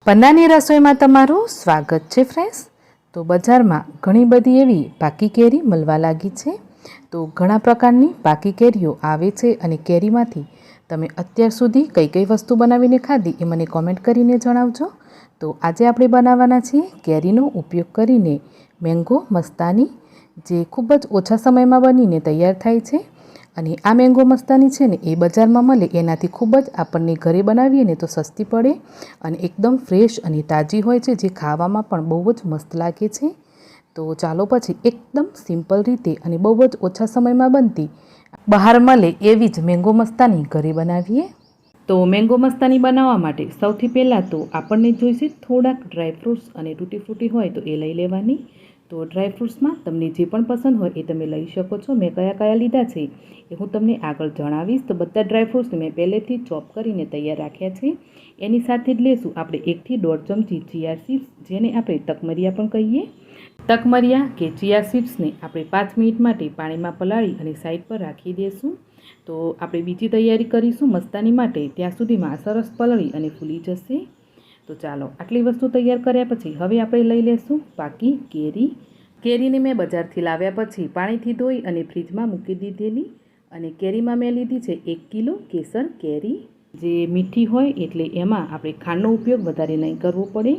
પન્નાની રસોઈમાં તમારું સ્વાગત છે ફ્રેન્ડ્સ। તો બજારમાં ઘણી બધી એવી પાકી કેરી મળવા લાગી છે। તો ઘણા પ્રકારની પાકી કેરીઓ આવે છે અને કેરીમાંથી તમે અત્યાર સુધી કઈ કઈ વસ્તુ બનાવીને ખાધી એ મને કોમેન્ટ કરીને જણાવજો। તો આજે આપણે બનાવવાના છીએ કેરીનો ઉપયોગ કરીને મેંગો મસ્તાની, જે ખૂબ જ ઓછા સમયમાં બનીને તૈયાર થાય છે। અને આ મેંગો મસ્તાની છે ને એ બજારમાં મળે એનાથી ખૂબ જ આપણને ઘરે બનાવીએ ને તો સસ્તી પડે અને એકદમ ફ્રેશ અને તાજી હોય છે, જે ખાવામાં પણ બહુ જ મસ્ત લાગે છે। તો ચાલો પછી એકદમ સિમ્પલ રીતે અને બહુ જ ઓછા સમયમાં બનતી બહાર મળે એવી જ મેંગો મસ્તાની ઘરે બનાવીએ। તો મેંગો મસ્તાની બનાવવા માટે સૌથી પહેલાં તો આપણને જોઈશે થોડાક ડ્રાયફ્રૂટ્સ અને તૂટી ફ્રૂટી હોય તો એ લઈ લેવાની। તો ડ્રાયફ્રૂટ્સમાં તમને જે પણ પસંદ હોય એ તમે લઈ શકો છો। મેં કયા કયા લીધા છે એ હું તમને આગળ જણાવીશ। તો બધા ડ્રાયફ્રૂટ્સને મેં પહેલેથી ચોપ કરીને તૈયાર રાખ્યા છે। એની સાથે જ લેશું આપણે 1 થી 1.5 ચમચી ચિયા સીડ્સ, જેને આપણે તકમરિયા પણ કહીએ। તકમરિયા કે ચિયા સીડ્સને આપણે 5 મિનિટ માટે પાણીમાં પલાળી અને સાઈડ પર રાખી દઈશું। તો આપણે બીજી તૈયારી કરીશું મસ્તાની માટે, ત્યાં સુધીમાં સરસ પલળી અને ફૂલી જશે। તો ચાલો આટલી વસ્તુ તૈયાર કર્યા પછી હવે આપણે લઈ લેશું પાકી કેરી। કેરીને મેં બજારથી લાવ્યા પછી પાણીથી ધોઈ અને ફ્રીજમાં મૂકી દીધેલી। અને કેરીમાં મેં લીધી છે 1 કિલો કેસર કેરી, જે મીઠી હોય એટલે એમાં આપણે ખાંડનો ઉપયોગ વધારે નહીં કરવો પડે।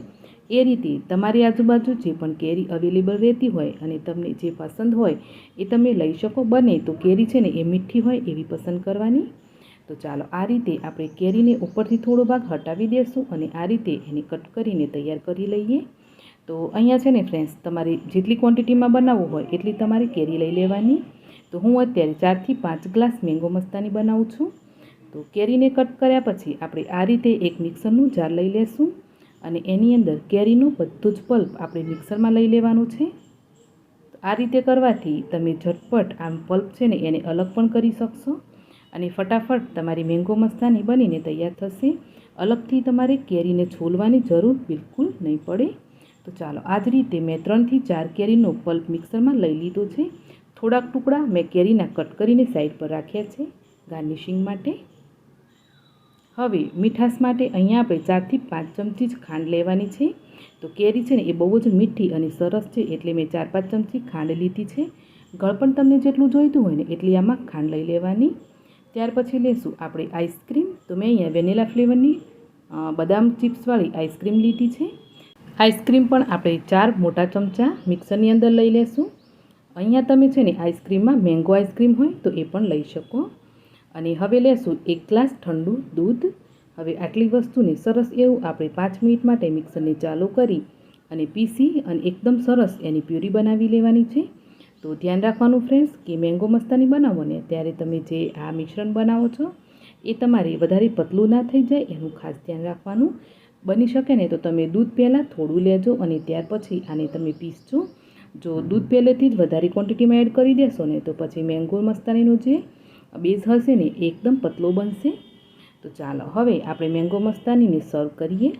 એ રીતે તમારી આજુબાજુ જે પણ કેરી અવેલેબલ રહેતી હોય અને તમને જે પસંદ હોય એ તમે લઈ શકો। બને તો કેરી છે ને એ મીઠી હોય એવી પસંદ કરવાની। તો ચાલો આ રીતે આપણે કેરીને ઉપરથી થોડો ભાગ હટાવી દઈશું અને આ રીતે એને કટ કરીને તૈયાર કરી લઈએ। તો અહીંયા છે ને ફ્રેન્ડ્સ, તમારે જેટલી ક્વોન્ટિટીમાં બનાવવું હોય એટલી તમારે કેરી લઈ લેવાની। તો હું અત્યારે 4 થી 5 ગ્લાસ મેંગો મસ્તાની બનાવું છું। તો કેરીને કટ કર્યા પછી આપણે આ રીતે એક મિક્સરનું જાર લઈ લેશું અને એની અંદર કેરીનું બધું જ પલ્પ આપણે મિક્સરમાં લઈ લેવાનું છે। આ રીતે કરવાથી તમે ઝટપટ આમ પલ્પ છે ને એને અલગ પણ કરી શકશો અને ફટાફટ તમારી મેંગો મસ્તાની બનીને તૈયાર થશે। અલગથી તમારે કેરીને છોલવાની જરૂર બિલકુલ નહીં પડે। તો ચાલો આ જ રીતે મેં 3 થી 4 કેરીનો પલ્પ મિક્સરમાં લઈ લીધો છે। થોડાક ટુકડા મેં કેરીના કટ કરીને સાઈડ પર રાખ્યા છે ગાર્નિશિંગ માટે। હવે મીઠાશ માટે અહીંયા આપણે 4 થી 5 ચમચી જ ખાંડ લેવાની છે। તો કેરી છે ને એ બહુ જ મીઠી અને સરસ છે એટલે મેં 4-5 ચમચી ખાંડ લીધી છે। ગળપણ તમને જેટલું જોઈતું હોય ને એટલી આમાં ખાંડ લઈ લેવાની। ત્યાર પછી લેશું આપણે આઈસ્ક્રીમ। તો મેં અહીંયા વેનીલા ફ્લેવરની બદામ ચિપ્સવાળી આઈસ્ક્રીમ લીધી છે। આઈસ્ક્રીમ પણ આપણે 4 મોટા ચમચા મિક્સરની અંદર લઈ લેશું। અહીંયા તમે છે ને આઈસ્ક્રીમમાં મેંગો આઈસ્ક્રીમ હોય તો એ પણ લઈ શકો। અને હવે લેશું 1 ગ્લાસ ઠંડુ દૂધ। હવે આટલી વસ્તુને સરસ એવું આપણે 5 મિનિટ માટે મિક્સરને ચાલુ કરી અને પીસી અને એકદમ સરસ એની પ્યુરી બનાવી લેવાની છે। તો ધ્યાન રાખવાનું ફ્રેન્ડ્સ કે મેંગો મસ્તાની બનાવો ને ત્યારે તમે જે આ મિશ્રણ બનાવો છો એ તમારે વધારે પતલું ના થઈ જાય એનું ખાસ ધ્યાન રાખવાનું। બની શકે ને તો તમે દૂધ પહેલાં થોડું લેજો અને ત્યાર પછી આને તમે પીસજો। જો દૂધ પહેલેથી જ વધારે ક્વોન્ટિટીમાં એડ કરી દેશો ને તો પછી મેંગો મસ્તાનીનો જે બેઝ હશે ને એ એકદમ પતલો બનશે। તો ચાલો હવે આપણે મેંગો મસ્તાનીને સર્વ કરીએ।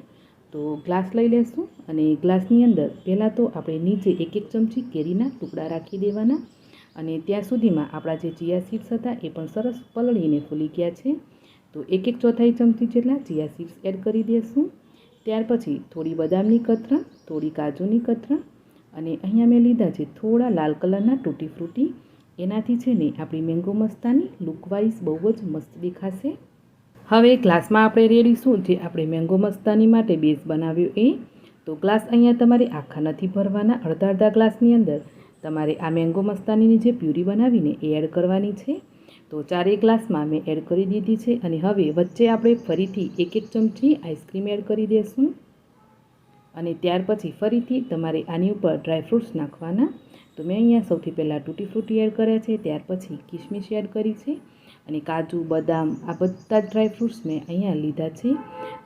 તો ગ્લાસ લઈ લેશું અને ગ્લાસની અંદર પહેલાં તો આપણે નીચે 1-1 ચમચી કેરીના ટુકડા રાખી દેવાના અને ત્યાં સુધીમાં આપણા જે ચિયા સીડ્સ હતા એ પણ સરસ પલળીને ફૂલી ગયા છે। તો 1/4 ચમચી જેટલા ચિયા સીડ્સ એડ કરી દઈશું। ત્યાર પછી થોડી બદામની કતરણ, થોડી કાજુની કતરણ અને અહીંયા મેં લીધા છે થોડા લાલ કલરના તૂટી ફ્રૂટી। એનાથી છે ને આપણી મેંગો મસ્તાની લુકવાઇઝ બહુ જ મસ્ત દેખાશે। હવે ગ્લાસમાં આપણે રેડીશું જે આપણે મેંગો મસ્તાની માટે બેઝ બનાવ્યો એ। તો ગ્લાસ અહીંયા તમારે આખા નથી ભરવાના, અડધા ગ્લાસની અંદર તમારે આ મેંગો મસ્તાનીની જે પ્યુરી બનાવીને એ એડ કરવાની છે। તો 4 ગ્લાસમાં મેં એડ કરી દીધી છે અને હવે વચ્ચે આપણે ફરીથી 1-1 ચમચી આઈસ્ક્રીમ એડ કરી દઈશું અને ત્યાર પછી ફરીથી તમારે આની ઉપર ડ્રાયફ્રૂટ્સ નાખવાના। તો મેં અહીંયા સૌથી પહેલાં તૂટી ફ્રૂટી એડ કર્યા છે, ત્યાર પછી કિસમિસ એડ કરી છે અને કાજુ બદામ આ બધા જ ડ્રાયફ્રૂટ્સ મેં અહીંયા લીધા છે।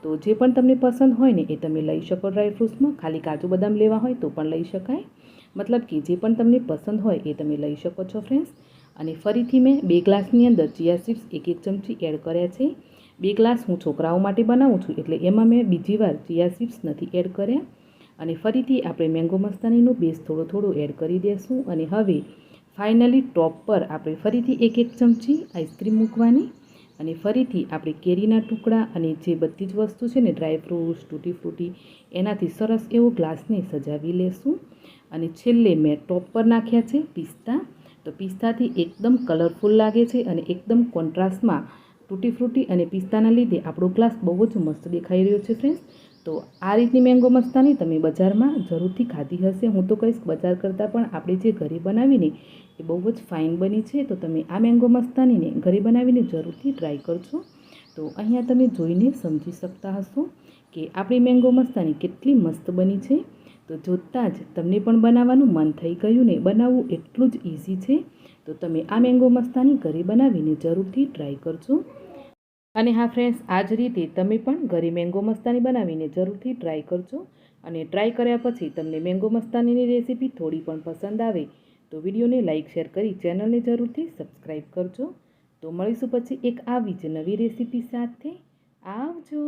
તો જે પણ તમને પસંદ હોય ને એ તમે લઈ શકો ડ્રાયફ્રૂટ્સમાં, ખાલી કાજુ બદામ લેવા હોય તો પણ લઈ શકાય। મતલબ કે જે પણ તમને પસંદ હોય એ તમે લઈ શકો છો ફ્રેન્ડ્સ। અને ફરીથી મેં 2 ગ્લાસની અંદર ચિયા સીડ્સ 1-1 ચમચી એડ કર્યા છે। 2 ગ્લાસ હું છોકરાઓ માટે બનાવું છું એટલે એમાં મેં બીજી વાર ચિયા સીડ્સ નથી એડ કર્યા। અને ફરીથી આપણે મેંગો મસ્તાનીનો બેઝ થોડો એડ કરી દઈશું અને હવે ફાઇનલી ટોપ પર આપણે ફરીથી 1-1 ચમચી આઈસ્ક્રીમ મૂકવાની અને ફરીથી આપણે કેરીના ટુકડા અને જે બધી જ વસ્તુ છે ને ડ્રાય ફ્રૂટ્સ તૂટી ફ્રૂટી એનાથી સરસ એવો ગ્લાસને સજાવી લેશું. અને છેલ્લે મેં ટોપ પર નાખ્યા છે પિસ્તા. તો પિસ્તાથી એકદમ કલરફુલ લાગે છે અને એકદમ કોન્ટ્રાસ્ટમાં તૂટી ફ્રૂટી અને પિસ્તાના લીધે આપણો ગ્લાસ બહુ જ મસ્ત દેખાઈ રહ્યો છે ફ્રેન્ડ્સ. તો આ રીતની મેંગો મસ્તાની તમે બજારમાં જરૂરથી ખાધી હશે. હું તો કહીશ બજાર કરતાં પણ આપણે જે ઘરે બનાવીને એ બહુ જ ફાઇન બની છે. તો તમે આ મેંગો મસ્તાનીને ઘરે બનાવીને જરૂરથી ટ્રાય કરજો. તો અહીંયા તમે જોઈને સમજી શકતા હશો કે આપણી મેંગો મસ્તાની કેટલી મસ્ત બની છે. તો જોતાં જ તમને પણ બનાવવાનું મન થઈ ગયું ને. બનાવવું એટલું જ ઇઝી છે. તો તમે આ મેંગો મસ્તાની ઘરે બનાવીને જરૂરથી ટ્રાય કરજો. અને હા ફ્રેન્ડ્સ, આ જ રીતે તમે પણ ઘરે મેંગો મસ્તાની બનાવીને જરૂરથી ટ્રાય કરજો. અને ટ્રાય કર્યા પછી તમને મેંગો મસ્તાનીની રેસીપી થોડી પણ પસંદ આવે તો વિડીયોને લાઇક શેર કરી ચેનલને જરૂરથી સબસ્ક્રાઈબ કરજો. તો મળીશું પછી એક આવી જ નવી રેસીપી સાથે. આવજો.